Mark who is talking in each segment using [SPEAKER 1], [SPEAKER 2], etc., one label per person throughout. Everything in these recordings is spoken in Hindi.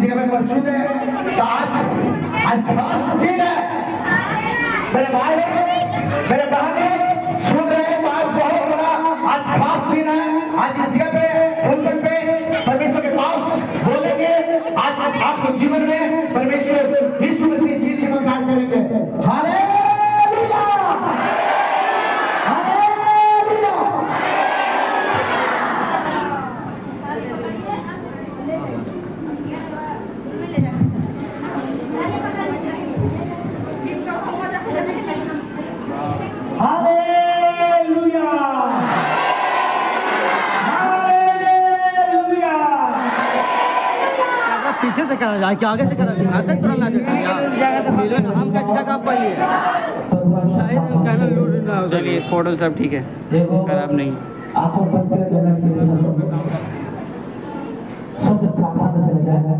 [SPEAKER 1] जगह पे मौजूद है। तो आज खास दिन है मेरे भाई मेरे बहन सुन रहे हैं। आज बहुत बड़ा आज खास दिन है। आज इस जगह पे फूलपट पे परमेश्वर के पास बोलेंगे। आज आपको जीवन में परमेश्वर यीशु मसीह जी चमत्कार करेंगे। Hallelujah hallelujah. Hallelujah hallelujah.
[SPEAKER 2] पीछे से करा जाए कि आगे से करा जाए? ऐसे तुरंत ना देते यार, हम कैसी जगह पर लिए शायद कैमरा लूट ना हो।
[SPEAKER 3] चलिए फोटो सब ठीक है, खराब नहीं।
[SPEAKER 1] आपको बंद कर देना चाहिए। सब प्रार्थना में चले जाए।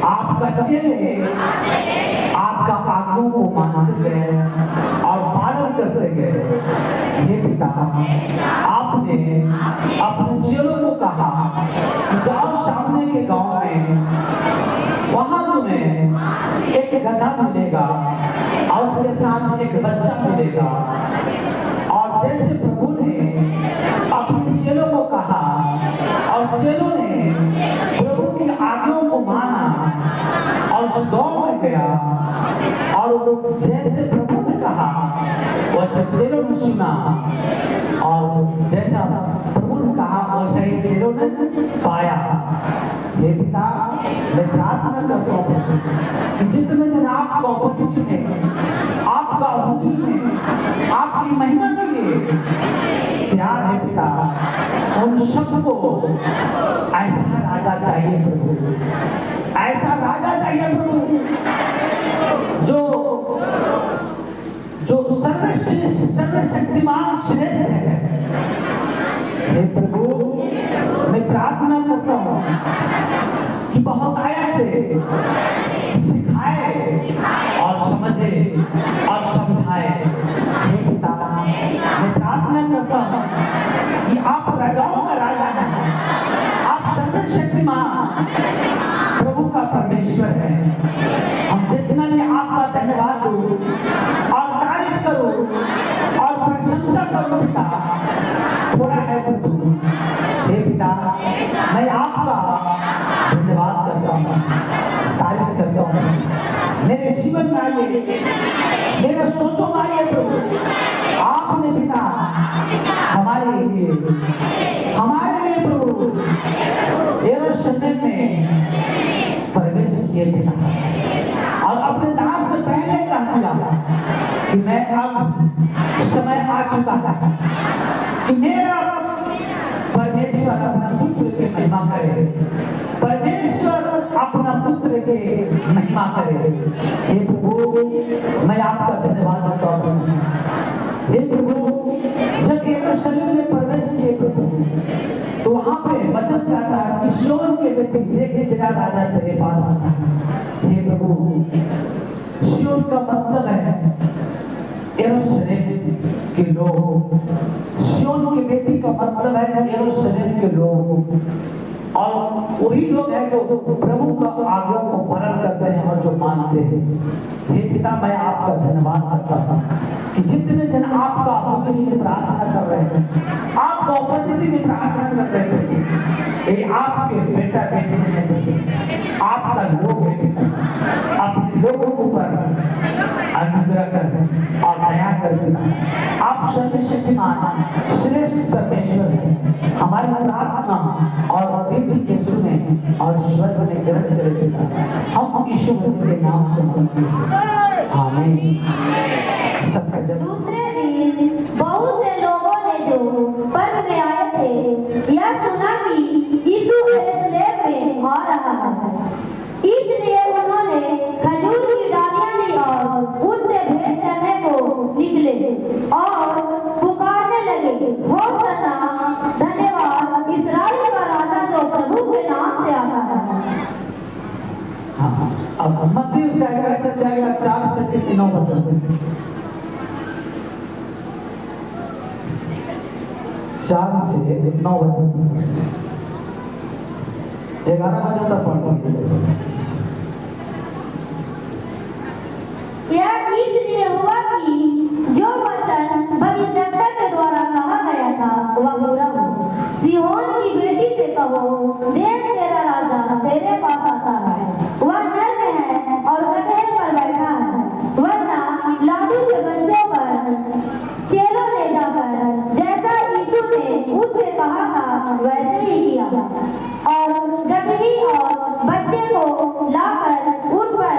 [SPEAKER 1] आपका चेले आपका आज्ञाओं को मानते गए और पालन करते गए। हे पिता, आपने अपने चेलों को कहा कि जाओ सामने के गांव में, वहां तुम्हें एक गधा मिलेगा और उसके साथ एक बच्चा मिलेगा। और जैसे प्रभु ने अपने चेलों को कहा और चेलों ने प्रभु की आज्ञाओं को माना और उस गांव में गया, और जैसे प्रभु ने कहा वैसे चेलों ने सुना, और जैसा प्रभु ने कहा वैसे ही चेलों ने पाया। हे पिता, मैं प्रार्थना करता हूँ कि जितने जन आपका उपस्थिति में, आपका उपस्थिति में, आपकी महिमा के लिए प्यार है पिता, उन सबको ऐसा राजा चाहिए प्रभु, ऐसा राजा चाहिए प्रभु जो सर्वश्रेष्ठ सर्वशक्तिमान श्रेष्ठ है। हे प्रभु, मैं प्रार्थना करता हूँ कि बहुत आया से सिखाए और समझे और समझाए। हे पिता, मैं प्रार्थना करता हूँ कि आप राजाओं का राजा हैं, आप सर्वशक्तिमान प्रभु का परमेश्वर है। हम जितना भी आपका धन्यवाद दो और तारीफ करो और प्रशंसा करो पिता, थोड़ा है प्रभु। हे पिता, मैं आपका धन्यवाद करता हूँ, तारीफ करता हूँ। मेरे जीवन में आइए, मेरे सोचों में आइए प्रभु। आपने पिता हमारे लिए प्रभु यरूशलेम में प्रवेश किए पिता, और अपने दास से पहले कह दिया कि मैं अब समय आ चुका है कि मेरा परमेश्वर अपना पुत्र के महिमा करे, परमेश्वर अपना पुत्र के महिमा करे। हे प्रभु, मैं आपका धन्यवाद करता हूँ। हे प्रभु, जब यरूशलेम में प्रवेश किए प्रभु, तो वहां पे वचन जाता है कि सिय्योन के बेटे देखे तेरा राजा तेरे पास आता है। हे प्रभु, सिय्योन का मतलब है यरूशलेम के लोग, सिय्योन की बेटी का मतलब है यरूशलेम के लोग, और वही लोग हैं जो प्रभु का आज्ञा को पालन करते हैं और जो मानते हैं। हे पिता, मैं आपका धन्यवाद करता हूँ कि जितने जन आपका उपस्थिति में प्रार्थना कर रहे हैं, आपका उपस्थिति में प्रार्थना कर रहे हैं, ये आपके बेटा बेटे हैं, आपका लोग है। अपने लोगों के ऊपर अनुग्रह कर और दया कर पिता। आप सर्वशक्तिमान श्रेष्ठ परमेश्वर हैं। हमारी प्रार्थना और विधि के सुने और स्वर्ग में ग्रहण करे पिता। हम यीशु मसीह के नाम से मांगते हैं, आमीन।
[SPEAKER 4] दूसरे दिन बहुत से लोगों ने जो पर्व में आए थे यह सुना कि यीशु यरूशलेम में आ रहा है, इसलिए उन्होंने खजूर की डालियां ली और उससे भेंट करने को निकले और पुकारने लगे, होशाना, धन्यवाद इस्राएल का राजा जो प्रभु के नाम से आता है।
[SPEAKER 1] अब मत्ती उसका ऐसा जाएगा 4 से 9 बजे 4 से 9 बजे 11 बजे तक पढ़।
[SPEAKER 4] यह इसलिए हुआ कि जो वचन भविष्यवक्ता के द्वारा कहा गया था वह पूरा हो। सिय्योन की बेटी से कहो, देख तेरा राजा तेरे पास आता है, वह नर में है और गधे पर बैठा है। वरना लाडू के बच्चों पर चेलों ने जाकर जैसा यीशु ने उससे कहा था वैसे ही किया, और गदही और बच्चे को लाकर उन पर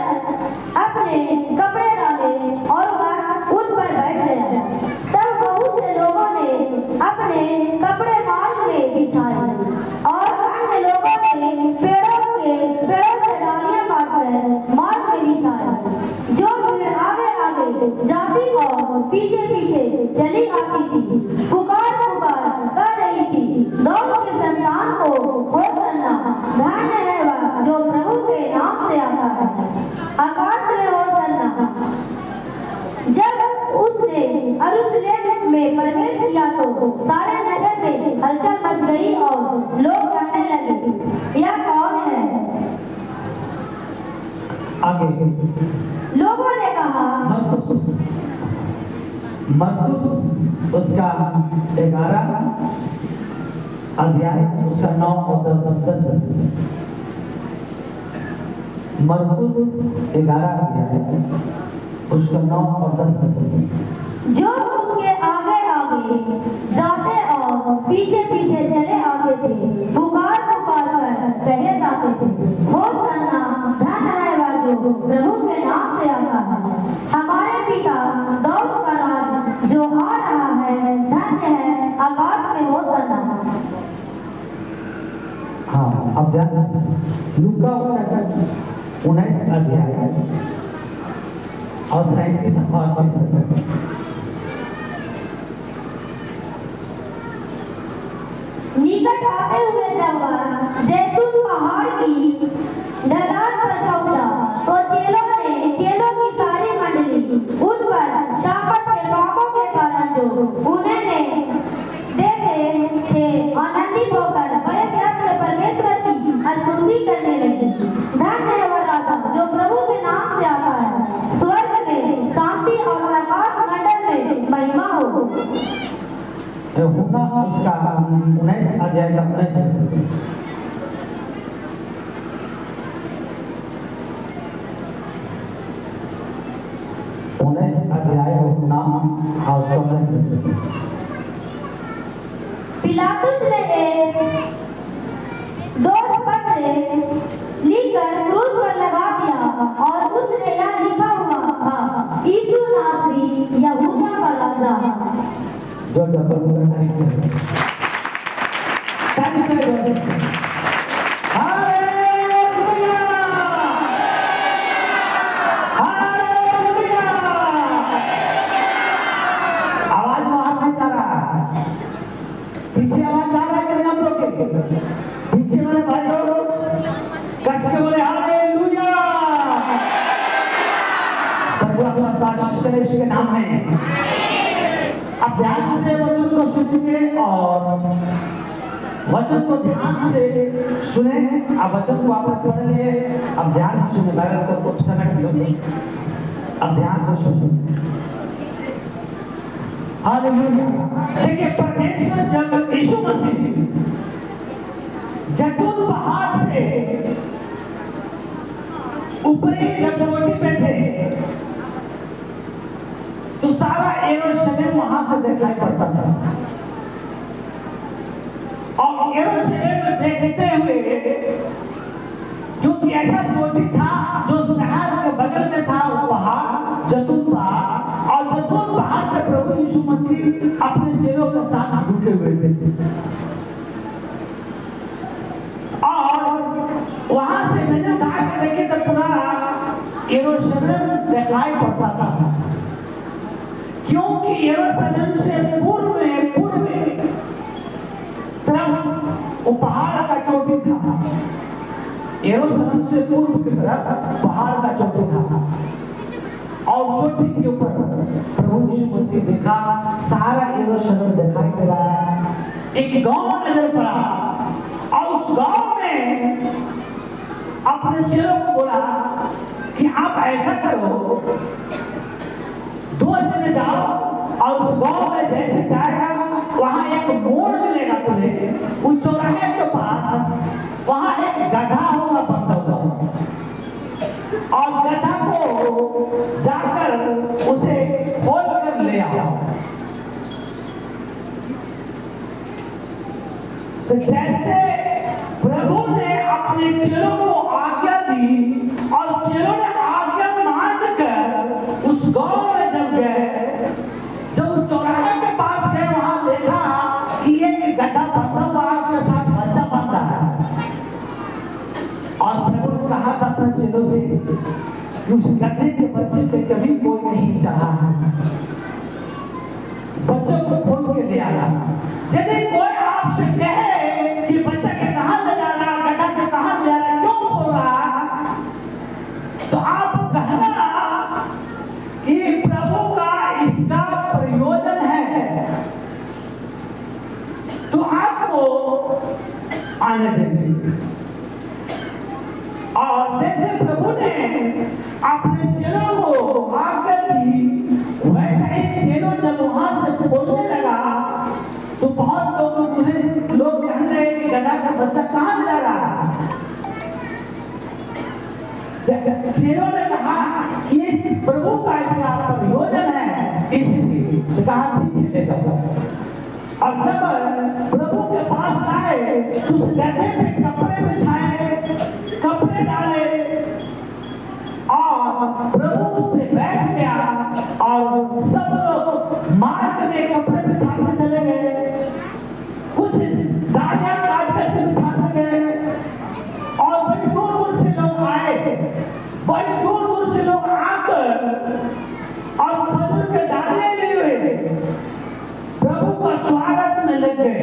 [SPEAKER 4] अपने कपड़े डाले और वह उन पर बैठ गया। तब बहुत से लोगों ने अपने कपड़े मार्ग में बिछाए और अन्य लोगों ने पेड़ों के यरूशलेम में प्रवेश किया तो सारे नगर में हलचल मच गई और लोग कहने लगे, यह कौन है?
[SPEAKER 1] आगे
[SPEAKER 4] लोगों ने कहा,
[SPEAKER 1] मरकुस उसका 11 अध्याय उसका 9 और 10 मरकुस 11 अध्याय उसका 9 और 10
[SPEAKER 4] जो उसके आगे आगे जाते और पीछे पीछे चले आते थे, पुकार पुकार कर कहे जाते थे, होशाना, धन है वह जो प्रभु के नाम से आता है, हमारे पिता दाऊद का राज जो आ रहा है, धन्य है आकाश में होशाना।
[SPEAKER 1] हाँ, अब ध्यान लूका उसका 19 अध्याय और 37 और 38
[SPEAKER 4] निकट आते हुए जब वह जैतून पहाड़ की ढलान पर पहुंचा तो चेलों की सारी मंडली उन पर शापत के पापों के कारण जो उन्होंने देखे थे आनंदित होकर बड़े शब्द से परमेश्वर की स्तुति करने लगी। धन्य है वह राजा जो प्रभु के नाम से आता है, स्वर्ग में शांति और आकाश मंडल में महिमा हो।
[SPEAKER 1] होना उसका 19 अध्याय का 19 अध्याय होना और उसका 19
[SPEAKER 4] पिलातुस ने एक दोष पत्र लिखकर क्रूस पर लगा दिया और उसने यह लिखा हुआ था, यीशु नासरी यहूदा का राजा।
[SPEAKER 1] जो डबल आवाज वहां नहीं जा रहा, पीछे आवाज जा रहा है कि नहीं? हम लोग के पीछे वाले भाई लोग कस के बोले हालेलुया, प्रभु आपका आशीष करे, इसके नाम है। अब ध्यान से वचन को सुनिए और वचन को ध्यान से सुने। अब वचन को आपने पढ़ लिए, अब ध्यान से सुने, बाइबल को समेट लो, अब ध्यान से सुनिए। हालेलुया। देखिए, परमेश्वर जब यीशु मसीह जैतून पहाड़ से ऊपरी जब चोटी पे थे तो सारा यरूशलेम वहां से दिखाई पड़ता था और यरूशलेम में देखते हुए, क्योंकि ऐसा चोटी था जो शहर के बगल में था, वो पहाड़ जैतून पहाड़, और जैतून पहाड़ पे प्रभु यीशु मसीह अपने चेलों के साथ रुके हुए थे और वहां से मैंने उठा के देखे तो पूरा यरूशलेम दिखाई पड़ता था, क्योंकि यरूशलेम से पूर्व में तरफ वो पहाड़ का चोटी था। यरूशलेम से पूर्व की तरफ पहाड़ का चोटी था और चोटी के ऊपर प्रभु यीशु मसीह देखा, सारा यरूशलेम दिखाई दे रहा है। एक गांव नजर पड़ा और उस गांव में अपने चेलों को बोला कि आप ऐसा करो, 2 दिन जाओ और उस गांव में जैसे जाएगा वहां एक मोड़ मिलेगा तुम्हें, उस चौराहे के पास वहां एक गड्ढा होगा बनता हुआ, और गड्ढा को जाकर उसे खोल कर ले आओ। तो जैसे प्रभु ने अपने चेलों को आज्ञा दी और चेलों ने आज्ञा मानकर उस गांव में जब गए, जब चौराहे के पास गए, वहां देखा कि एक गड्ढा बनता हुआ उसके साथ बच्चा बनता है और प्रभु ने कहा था अपने चेलों से कि उस गड्ढे के बच्चे पे कभी कोई नहीं चढ़ा, बच्चों को खोल के ले आया। यदि कोई आपसे कहे कि बच्चा के कहां ले जाना, गड्ढा के कहां ले जाना, क्यों खोल रहा, तो आप कहना कि प्रभु का इसका प्रयोजन है और जैसे प्रभु ने अपने चेलों को आज्ञा दी, वैसे ही चेलों जब वहां से बोलने लगा तो बहुत लोग कहने लगे कि गधा का बच्चा कहाँ जा रहा है। चेलों ने कहा कि प्रभु का इसका प्रयोजन है, इसलिए कहा ठीक है ले जाओ। और जब प्रभु के पास आए तो उस गधे पे कपड़े बिछाए, कपड़े डाले और प्रभु उस पे बैठ गया और सब लोग मार्ग में कपड़े बिछाते चले गए, कुछ डालियां काट करके बिछाते गए और बड़ी दूर दूर से लोग आए, बड़ी दूर दूर से लोग आकर और खजूर के डाले लिए प्रभु का स्वागत में लगे।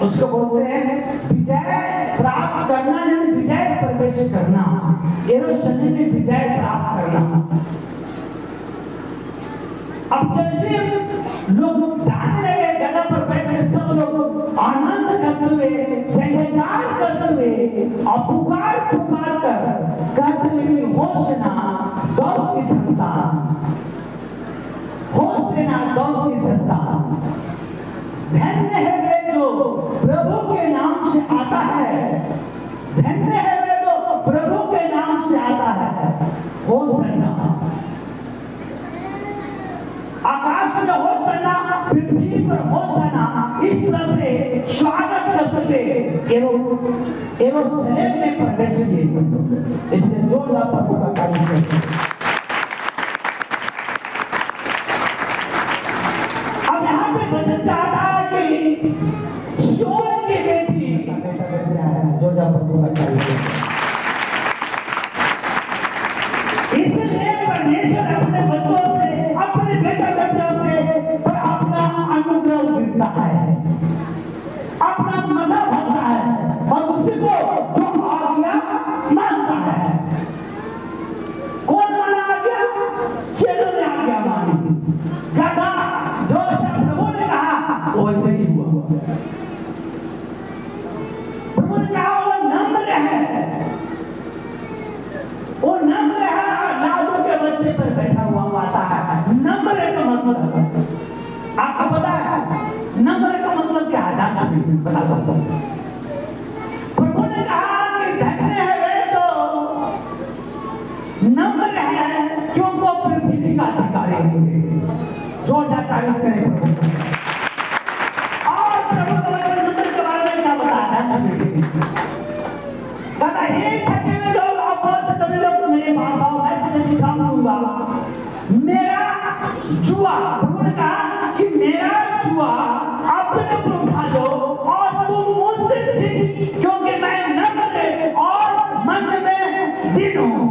[SPEAKER 1] उसको बोलते हैं विजय प्राप्त करना, यानी विजय प्रवेश करना, यरूशलेम में विजय प्राप्त करना। अब जैसे लोग जाने लगे, गधा पर बैठ के सब लोग आनंद करते हुए, जयकार करते हुए और पुकार पुकार कर कहते हुए होशना दाऊद की संतान, होशना दाऊद की संतान, धन्य है वे जो प्रभु के नाम से आता है, धन्य है वे जो प्रभु के नाम से आता है। होशना, आकाश में होशना, पृथ्वी पर होशना, इस तरह से स्वागत करते हुए यरूशलेम में प्रवेश किए। इसलिए जोरदार प्रभु का कार्य करते। अब यहाँ पे वचन कहा कि सिय्योन की बेटी, जोरदार प्रभु का कार्य करते। इसलिए परमेश्वर अपने बच्चों से, अपने बेटा बेटियों से पर अपना अनुग्रह गिरता है, अपना मजा भरता है और उसी को जो आज्ञा मानता है। कौन माना आज्ञा? चेलों ने आज्ञा मानी। गधा जो ऐसा प्रभु ने कहा वैसे ही हुआ। प्रभु ने कहा वो नम्र है, वो नम्र है, लाडू के बच्चे पर बैठा हुआ माता है। नम्र का मतलब आपको पता है? नम्र का मतलब क्या है? बता सकता हूं। प्रभु ने कहा कि धन्य है वे जो नम्र है, क्योंकि पृथ्वी का अधिकारी होंगे। जो तारीफ करें और प्रभु नम्र के बारे में क्या बताया? कहता है थके हुए लोग सभी लोग मेरे पास आओ, मैं तुझे विश्राम दूंगा। मेरा जुआ, प्रभु ने कहा कि मेरा जुआ अपने ऊपर उठा लो और तुम मुझसे सीख, क्योंकि मैं नम्र और मन में दीन हूं।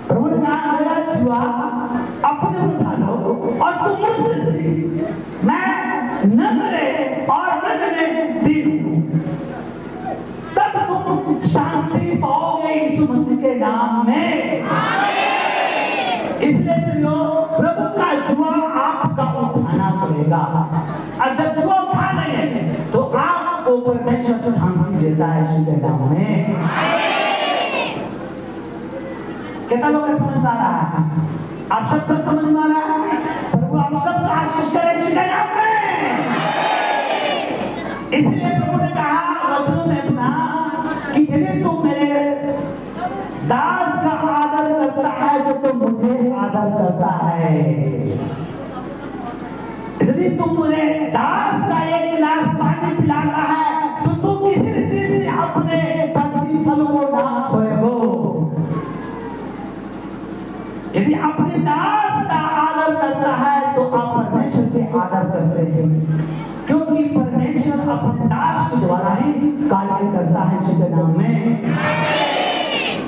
[SPEAKER 1] प्रभु ने कहा मेरा जुआ अपने ऊपर उठा लो और तुम मुझसे सीख, मैं नम्र और मन में दीन हूं, तब तुम शांति पाओगे यीशु मसीह के नाम में। इसलिए प्रभु का जुआ आपका उठाना पड़ेगा, और जब जुआ उठा लेंगे तो आपको परमेश्वर शांति देता है यीशु के नाम में। कितना लोग समझ आ रहा है? आप सबको समझ आ रहा है? प्रभु आप सबको आशीष करे यीशु के नाम में। इसलिए प्रभु ने कहा वचनों में अपना कि यदि तू मेरे दास का आदर करता है तो तुम मुझे आदर करता है। यदि तुम मुझे दास का एक गिलास पानी पिलाता है तो तू किसी रीति से अपने प्रतिफल को ना खोएगो। यदि अपने दास का आदर करता है तो आप परमेश्वर के आदर करते हैं, क्योंकि परमेश्वर अपने दास के द्वारा ही कार्य करता है यीशु के नाम में।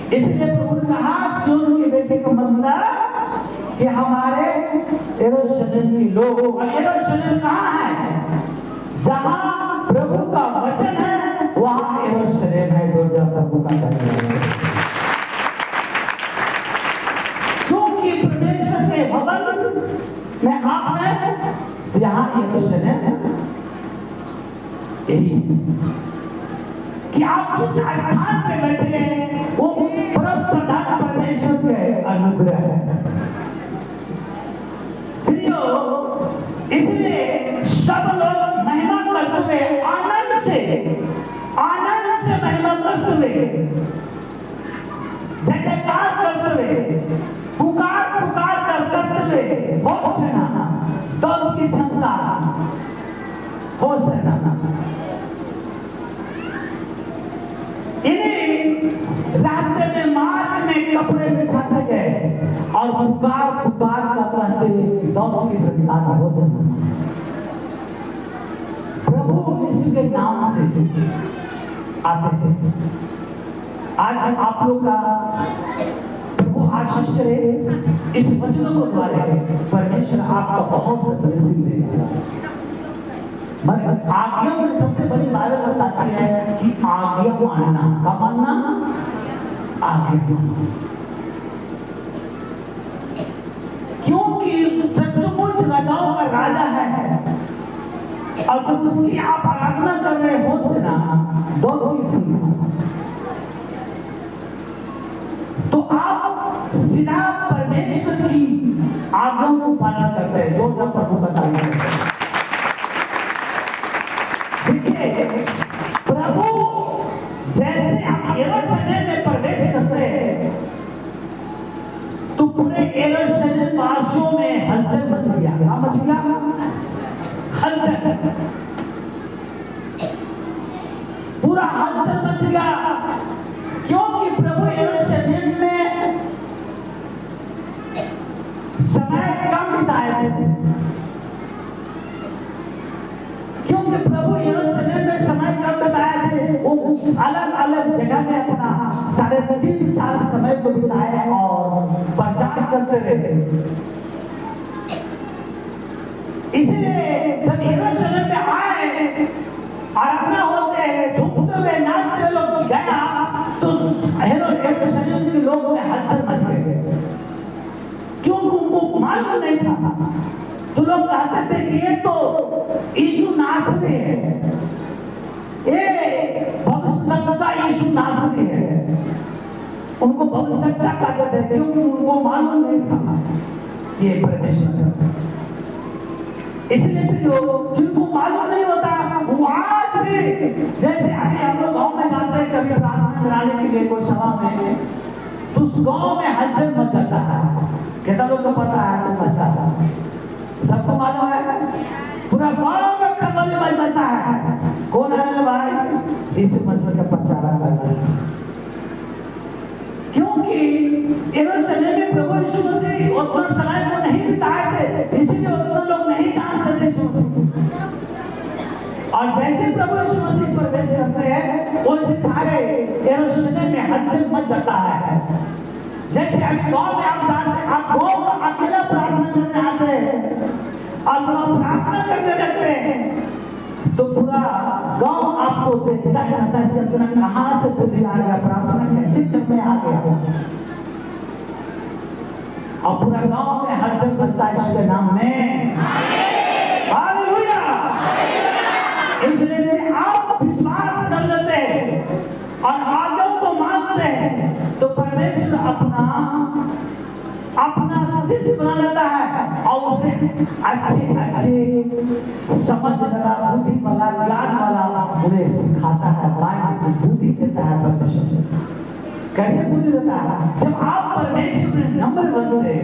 [SPEAKER 1] इसलिए प्रभु ने कहा सिय्योन की बेटी का मतलब कि हमारे यरूशलेम के लोग, और यरूशलेम कहाँ है? जहाँ प्रभु का वचन है वहाँ यरूशलेम है। जो प्रभु का वचन है, क्योंकि परमेश्वर के भवन में आप हैं, यहाँ यरूशलेम यही कि आप जिस स्थान पे बैठे हैं करते हुए, जय जयकार करते हुए, पुकार पुकार करते हुए, होशाना, दाऊद की संतान, होशाना। इन्हीं रास्ते में मार्ग में कपड़े बिछाते गए और पुकार पुकार का कहते हुए दाऊद की संतान, होशाना। प्रभु यीशु के नाम से आते थे। आज आप लोग का प्रभु आशीष करे, इस वचनों को द्वारा परमेश्वर आपका बहुत ब्लेसिंग देगा। आज्ञा में सबसे बड़ी बात बताती है कि आज्ञा मानना, का मानना, आज्ञा मानना। क्योंकि सचमुच राजाओं का राजा है और जब उसकी आप आराधना कर रहे हो से ना दाऊद की संतान, तो आप सीधा परमेश्वर की आज्ञा को पालन करते हैं, जो जब प्रभु बताइए। देखिए, प्रभु जैसे आप यरूशलेम में प्रवेश करते हैं तो पूरे यरूशलेम वासियों में हलचल मच गया। क्या मच गया? हलचल, पूरा हलचल मच गया। क्योंकि प्रभु यरूशलेम में समय कम बिताए थे, क्योंकि प्रभु यरूशलेम में समय कम बिताए थे, वो अलग अलग जगह में अपना 3.5 साल समय को बिताए और प्रचार करते रहे। इसलिए जब यरूशलेम में आए, आराधना होते हैं, झूमते हुए नाचते हुए लोग गया तो यरूशलेम के लोग में हलचल मच गए, क्योंकि उनको मालूम नहीं था। तो लोग कहते थे कि ये तो यीशु नासरी है, ये भविष्यवक्ता यीशु नासरी है। उनको भविष्यवक्ता कहते थे क्योंकि उनको मालूम नहीं था ये परमेश्वर है। इसलिए भी लोग जिनको मालूम नहीं होता वो आज भी, जैसे अभी हम लोग गाँव में जाते हैं कभी प्रार्थना कराने के लिए कोई सभा में, तो उस गाँव में हलचल मच जाता है। कितना लोग को पता है? तो मचता है, सबको मालूम है। पूरा गाँव में कमल मच जाता है। कौन है भाई? यीशु मसीह का प्रचार करना। क्योंकि यरूशलेम में प्रभु यीशु मसीह उतना समय को नहीं बिताए थे, इसलिए उतना लोग नहीं जानते थे यीशु मसीह। और जैसे प्रभु यीशु मसीह प्रवेश करते हैं, वैसे सारे यरूशलेम में हलचल मच जाता है। जैसे अभी गाँव में आप जाते, आप गाँव में अकेला प्रार्थना करने आते हैं और जब आप प्रार्थना करने लगते हैं तो पूरा गांव आपको देखता है, कहाँ से बुद्धि आ गया, प्रार्थना कैसे करने आ गया, और पूरा गांव में हलचल करता है इसके नाम में। हालेलुया। इसलिए आप विश्वास कर लेते हैं और आज्ञा को मानते हैं तो परमेश्वर अपना शिष्य बना लेता है और उसे अच्छे समझ वाला, बुद्धि वाला, ज्ञान वाला उन्हें सिखाता है, माइंड की बुद्धि देता है परमेश्वर। कैसे बुद्धि देता है? जब आप परमेश्वर में नम्र बनते हैं,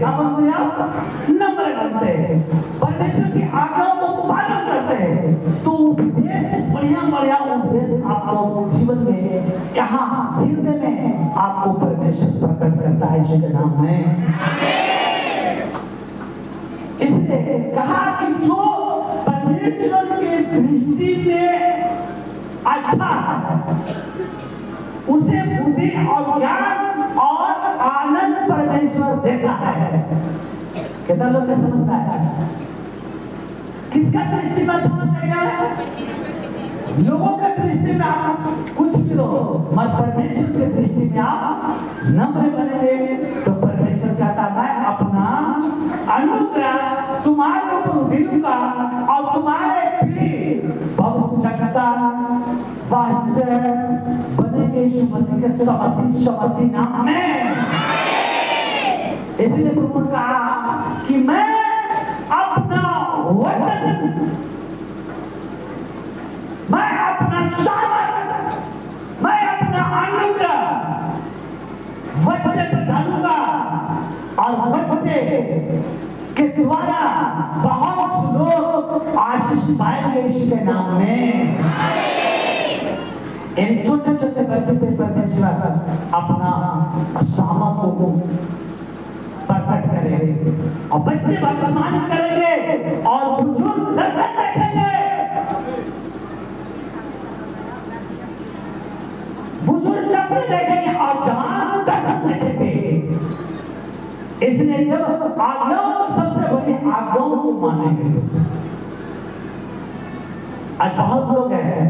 [SPEAKER 1] नम्र बनते हैं, परमेश्वर की आज्ञाओं को पालन करते हैं, तो उपदेश बढ़िया उपदेश आपको जीवन में, यहाँ हृदय में आपको परमेश्वर प्रकट करता है इसके नाम में। इसलिए कहा कि जो परमेश्वर के दृष्टि में अच्छा है उसे बुद्धि और ज्ञान और आनंद परमेश्वर देता है। कितना लोग समझता है? किसका दृष्टि में होना चाहिए? लोगों के दृष्टि में आप कुछ भी हो, मत परमेश्वर के दृष्टि में आप नम्र बनेंगे तो परमेश्वर कहता है अपना अनुग्रह तुम्हारे ऊपर गिरूंगा और तुम्हारे पीढ़ी भविष्यवक्ता बनेंगे यीशु मसीह के समर्थी नाम में। इसलिए प्रभु ने कहा कि मैं अपना वचन, मैं अपना सामर्थ, मैं अपना अपना अनुग्रह वचन डालूंगा और वचन के द्वारा बहुत लोग आशीष पाएंगे यीशु के नाम में। इन छोटे छोटे बच्चे पे परमेश्वर अपना सामर्थ्य को प्रकट करेंगे और बच्चे बपतिस्मा करेंगे और बुजुर्ग दर्शन देखेंगे। बुजुर्ग सपने देखेंगे और जवान दर्शन देखेंगे। इसलिए जब आज्ञाओं को सबसे बड़ी आज्ञाओं को मानेंगे। आज बहुत लोग हैं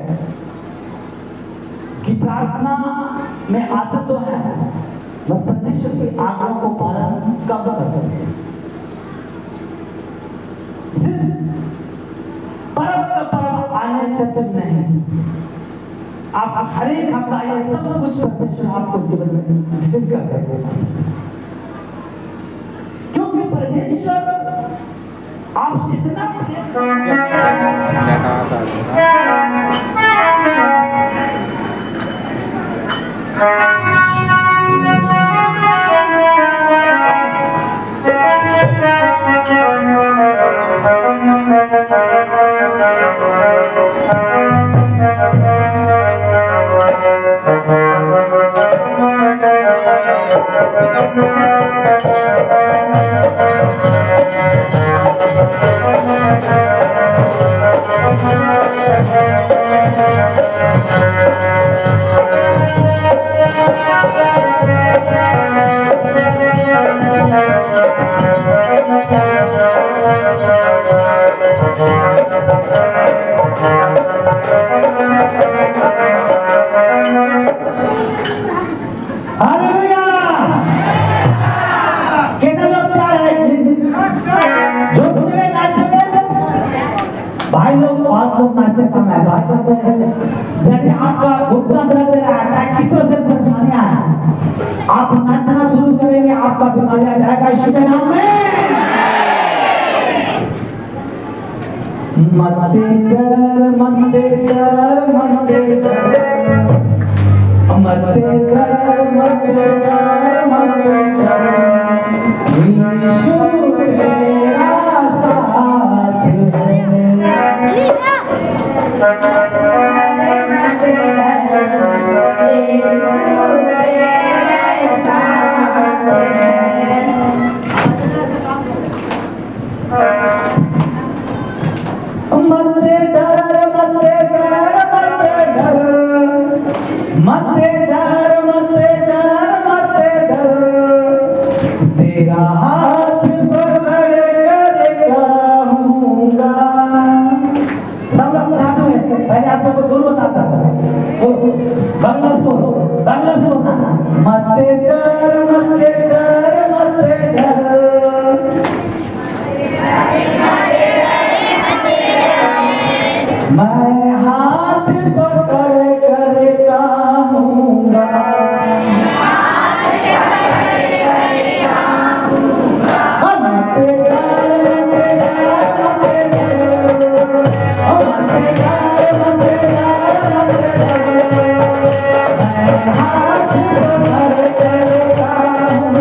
[SPEAKER 1] कि प्रार्थना में आते तो है, वो परमेश्वर की आज्ञाओं को पालन कब करते हैं। सिर्फ पर्व का पर्व आने से नहीं, आप हर एक हफ्ता ये सब कुछ परमेश्वर आपको जीवन में स्थित कर देगा, क्योंकि परमेश्वर आपसे इतना भाई लोग बहुत लोग नाचते कम है। भाई लोग जैसे आपका घुटना दर्द रहा है, चाहे किस तरह से परेशानियां हैं, आप नाचना शुरू करेंगे, आपका बीमारी आ जाएगा यीशु के नाम में। मते कर मते कर मते कर मते कर मते कर मते कर यीशु मेरा साथ है। मते डर मते डर मते डर मते डर मते डर मते डर तेरा हाथ पकड़ कर कहूँगा। सब लोग साथ में पहले आप लोगों को दोनों बताता बंगला से बोलना मते डर मते डर मते डर मैं हाथ पकड़ कर कहूँगा। हाथ पकड़ कर कहूँगा।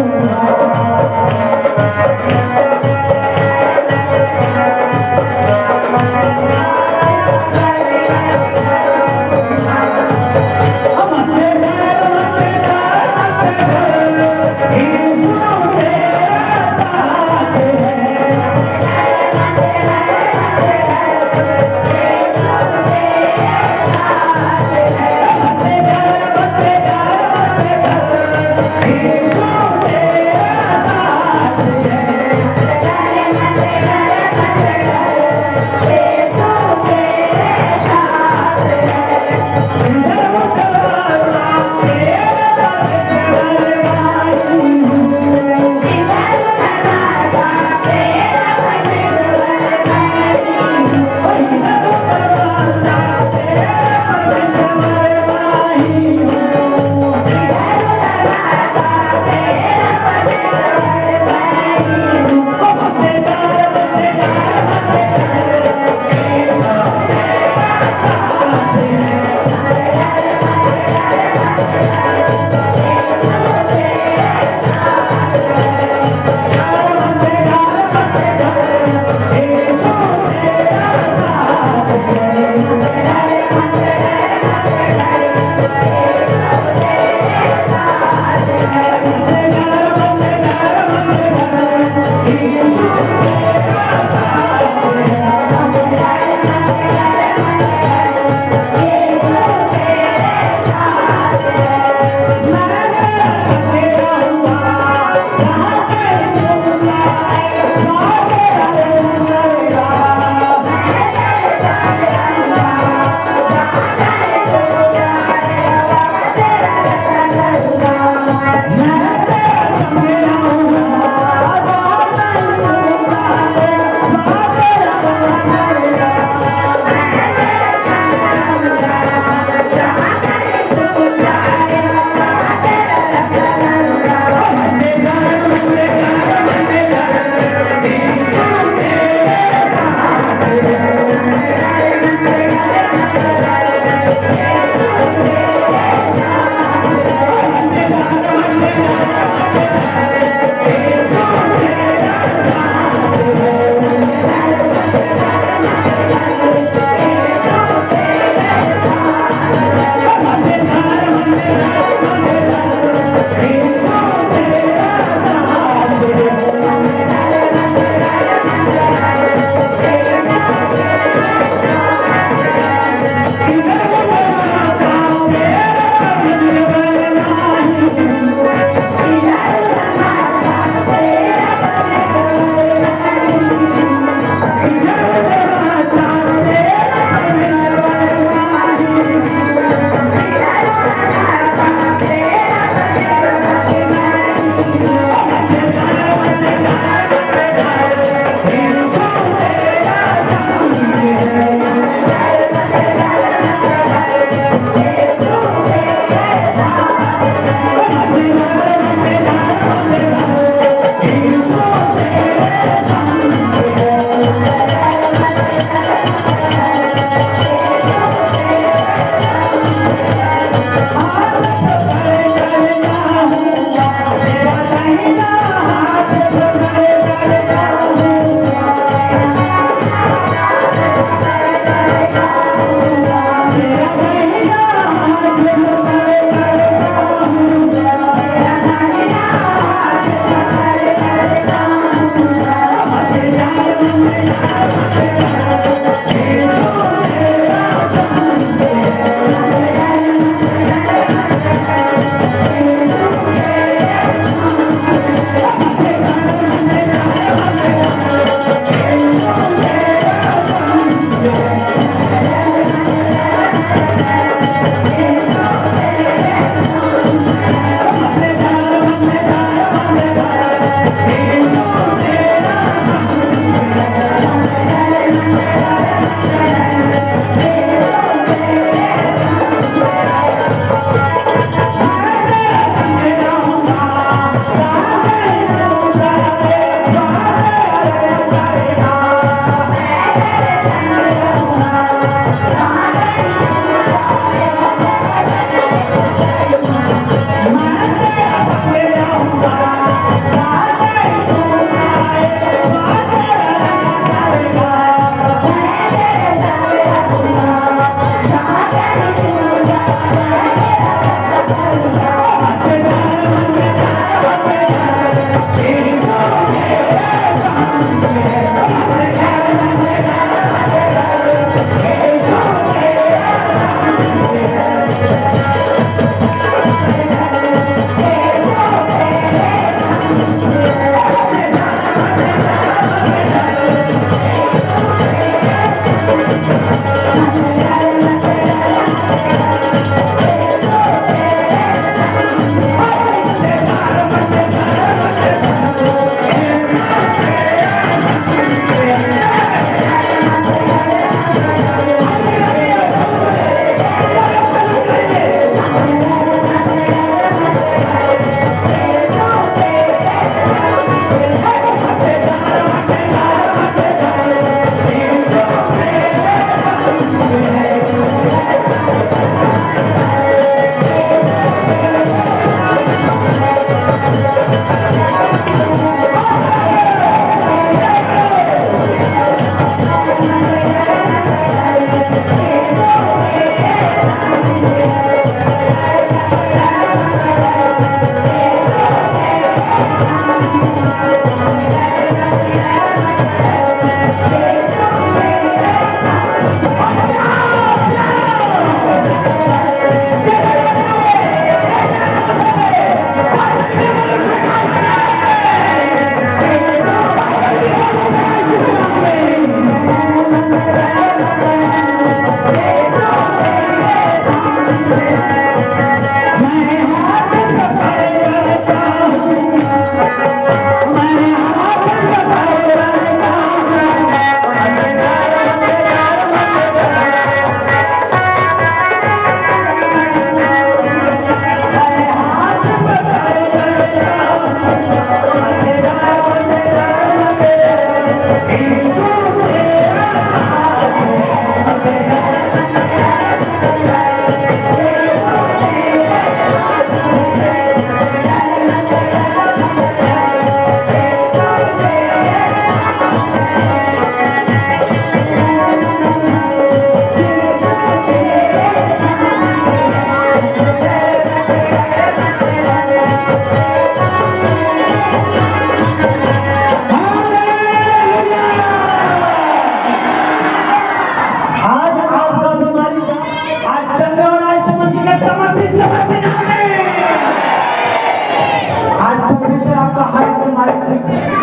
[SPEAKER 1] Thank you.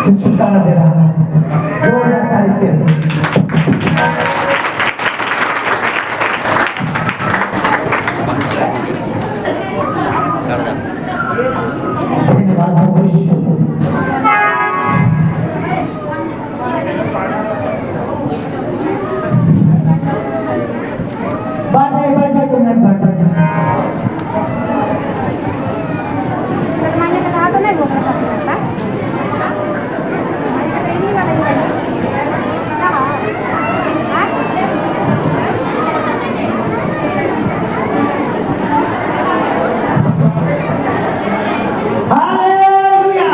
[SPEAKER 1] से छुटकारा दे रहा है। जोरदार तारीफ के धन्यवाद बाटे तुमने बाटे
[SPEAKER 5] मैंने कहा तो नहीं बोल सकता हमारी तो ट्रेनिंग वाला ही
[SPEAKER 1] हालेलुया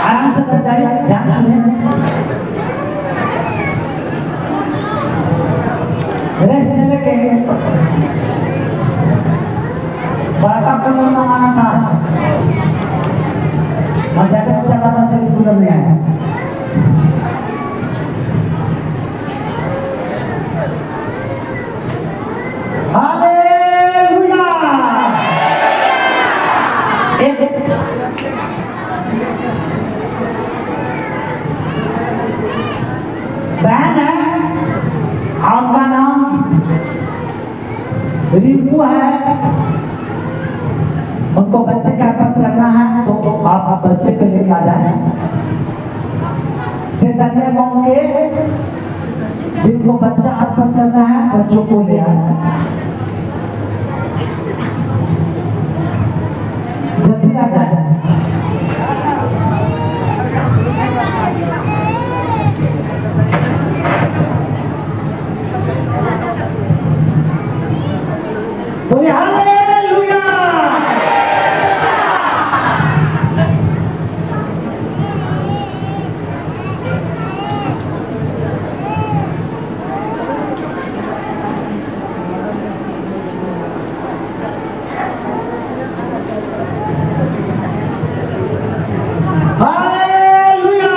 [SPEAKER 1] आराम से बजाइए ध्यान सुनिए रेस्ट लेने के बड़ा कलर में आना था मजा के चलाना से गुजर नहीं आया हालेलुया बहन है आपका नाम रिंकू है उनको बच्चे का अर्पण करना है तो आप बच्चे को लेकर आ जाए फिर धन्य मौके जिनको बच्चा अर्पण करना है बच्चों को ले आए जल्दी आ जाए बोलिए हालेलुया हालेलुया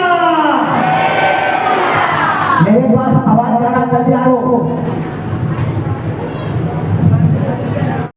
[SPEAKER 1] मेरे पास आवाज जाना जल्दी आओ